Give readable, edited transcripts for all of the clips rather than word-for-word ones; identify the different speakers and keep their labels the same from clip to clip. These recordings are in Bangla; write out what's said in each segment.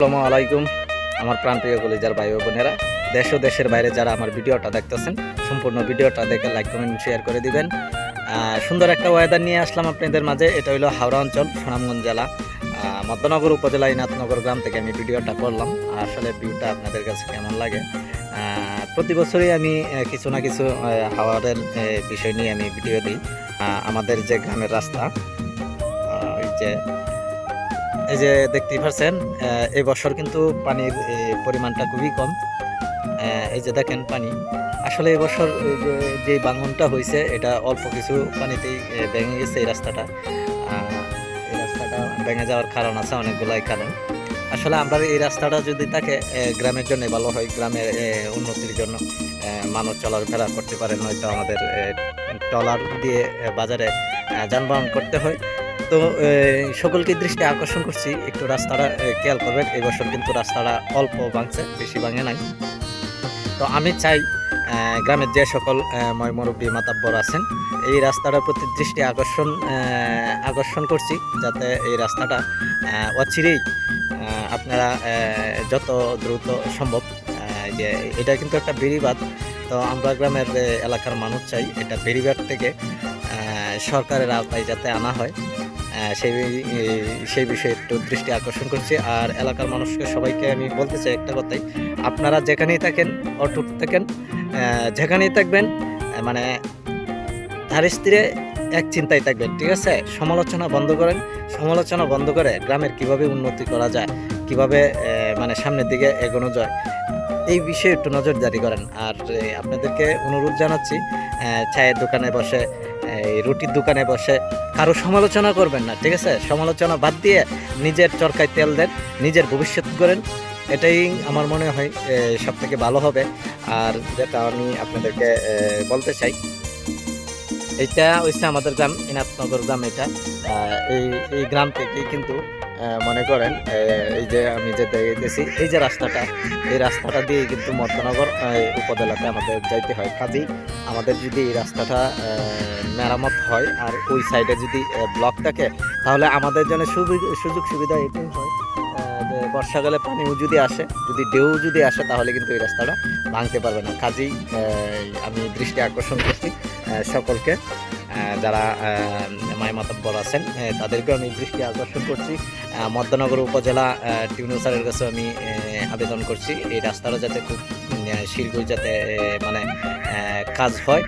Speaker 1: আসসালামু আলাইকুম আমার প্রাণপ্রিয় কলিজার ভাই ও বোনেরা, দেশ ও দেশের বাইরে যারা আমার ভিডিওটা দেখতেছেন, সম্পূর্ণ ভিডিওটা দেখে লাইক কমেন্ট শেয়ার করে দিবেন। সুন্দর একটা ওয়েদার নিয়ে আসলাম আপনাদের মাঝে। এটা হলো হাওড়া অঞ্চল, সুনামগঞ্জ জেলা, মধ্যনগর উপজেলা ইনাতনগর গ্রাম থেকে আমি ভিডিওটা করলাম। আসলে ভিউটা আপনাদের কাছে কেমন লাগে? প্রতি বছরই আমি কিছু না কিছু হাওড়ের বিষয় নিয়ে আমি ভিডিও দিই। আমাদের যে গ্রামের রাস্তা, এই যে দেখতেই পাচ্ছেন, এই বছর কিন্তু পানির পরিমাণটা খুবই কম। এই যে দেখেন পানি, আসলে এবছর যে ভাঙনটা হয়েছে এটা অল্প কিছু পানিতেই ভেঙে গেছে এই রাস্তাটা। এই রাস্তাটা ভেঙে যাওয়ার কারণ আছে, অনেকগুলাই কারণ। আসলে আমরা এই রাস্তাটা যদি থাকে গ্রামের জন্য ভালো হয়, গ্রামের উন্নতির জন্য মানুষ চলাফেরা করতে পারে, নয়তো আমাদের ট্রলার দিয়ে বাজারে যানবাহন করতে হয়। তো সকলকে দৃষ্টি আকর্ষণ করছি, একটু রাস্তাটা খেয়াল করবেন। এই বছর কিন্তু রাস্তাটা অল্প ভাঙছে, বেশি ভাঙে নাই। তো আমি চাই গ্রামের যে সকল মুরব্বী মাতাব্বর আছেন, এই রাস্তাটার প্রতি দৃষ্টি আকর্ষণ করছি, যাতে এই রাস্তাটা অচিরেই আপনারা যত দ্রুত সম্ভব, যে এটা কিন্তু একটা বেড়িবাঁধ। তো আমরা গ্রামের এলাকার মানুষ চাই এটা বেড়িবাঁধ থেকে সরকারের আওতায় যাতে আনা হয়, সেই বিষয়ে একটু দৃষ্টি আকর্ষণ করছি। আর এলাকার মানুষকে সবাইকে আমি বলতে চাই একটা কথাই, আপনারা যেখানেই থাকেন, অটুট থাকেন, যেখানেই থাকবেন, মানে ধারে স্থিরে এক চিন্তায় থাকবেন, ঠিক আছে? সমালোচনা বন্ধ করেন, সমালোচনা বন্ধ করে গ্রামের কিভাবে উন্নতি করা যায়, কিভাবে মানে সামনের দিকে এগোনো যায়, এই বিষয়ে একটু নজরদারি করেন। আর আপনাদেরকে অনুরোধ জানাচ্ছি, চায়ের দোকানে বসে, রুটির দোকানে বসে কারো সমালোচনা করবেন না, ঠিক আছে? সমালোচনা বাদ দিয়ে নিজের চরকায় তেল দেন, নিজের ভবিষ্যৎ করেন, এটাই আমার মনে হয় সব থেকে ভালো হবে। আর যেটা আমি আপনাদেরকে বলতে চাই, এটা হচ্ছে আমাদের গ্রাম, ইনাতনগর গ্রাম। এটা এই গ্রাম থেকেই কিন্তু মনে করেন এই যে আমি যে দেখতেছি, এই যে রাস্তাটা, এই রাস্তাটা দিয়ে কিন্তু মধ্যনগর উপজেলাতে আমাদের যাইতে হয়। কাজেই আমাদের যদি এই রাস্তাটা মেরামত হয় আর ওই সাইডে যদি ব্লক থাকে, তাহলে আমাদের জন্য সুযোগ সুবিধা এটাই হয় যে বর্ষাকালে পানিও যদি আসে, যদি ঢেউ যদি আসে, তাহলে কিন্তু এই রাস্তাটা ভাঙতে পারবে না। কাজেই আমি দৃষ্টি আকর্ষণ করছি সকলকে, যারা মাতাব্বর আছেন তাদেরকে আমি দৃষ্টি আকর্ষণ করছি। মধ্যনগর উপজেলা টিউনু স্যারের কাছে আমি আবেদন করছি, এই রাস্তাটা যাতে খুব শীঘ্রই যাতে মানে কাজ হয়।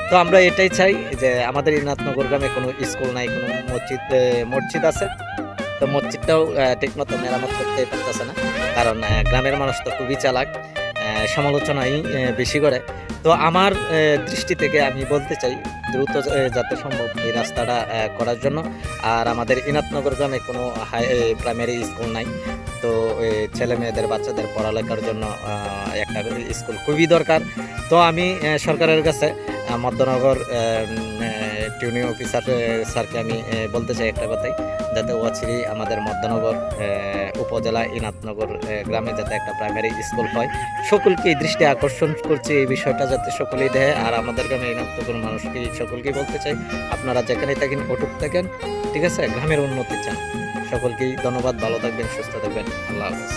Speaker 1: তো আমরা এটাই চাই যে আমাদের ইনাতনগর গ্রামে কোনো স্কুল নাই, কোনো মসজিদ আছে, তো মসজিদটাও ঠিকমতো মেরামত করতে পারতেছে না, কারণ গ্রামের মানুষ তো খুবই চালাক, সমালোচনাই বেশি করে। তো আমার দৃষ্টি থেকে আমি বলতে চাই, দ্রুত যাতে সম্ভব এই রাস্তাটা করার জন্য। আর আমাদের ইনাতনগর গ্রামে কোনো প্রাইমারি স্কুল নাই, তো ছেলে মেয়েদের বাচ্চাদের পড়ালেখার জন্য একটা স্কুল খুবই দরকার। তো আমি সরকারের কাছে মধ্যনগর টিউনি অফিসার স্যারকে আমি বলতে চাই একটা কথাই, যাতে অচিরেই আমাদের মধ্যনগর উপজেলা ইনাতনগর গ্রামে যাতে একটা প্রাইমারি স্কুল হয়। সকলকেই দৃষ্টি আকর্ষণ করছি এই বিষয়টা যাতে সকলেই দেখে। আর আমাদের গ্রামে ইনাতনগর মানুষকে সকলকেই বলতে চাই, আপনারা যেখানেই থাকেন, অটুট থাকেন, ঠিক আছে? গ্রামের উন্নতি চান। সকলকেই ধন্যবাদ, ভালো থাকবেন, সুস্থ থাকবেন, আল্লাহ হাফেজ।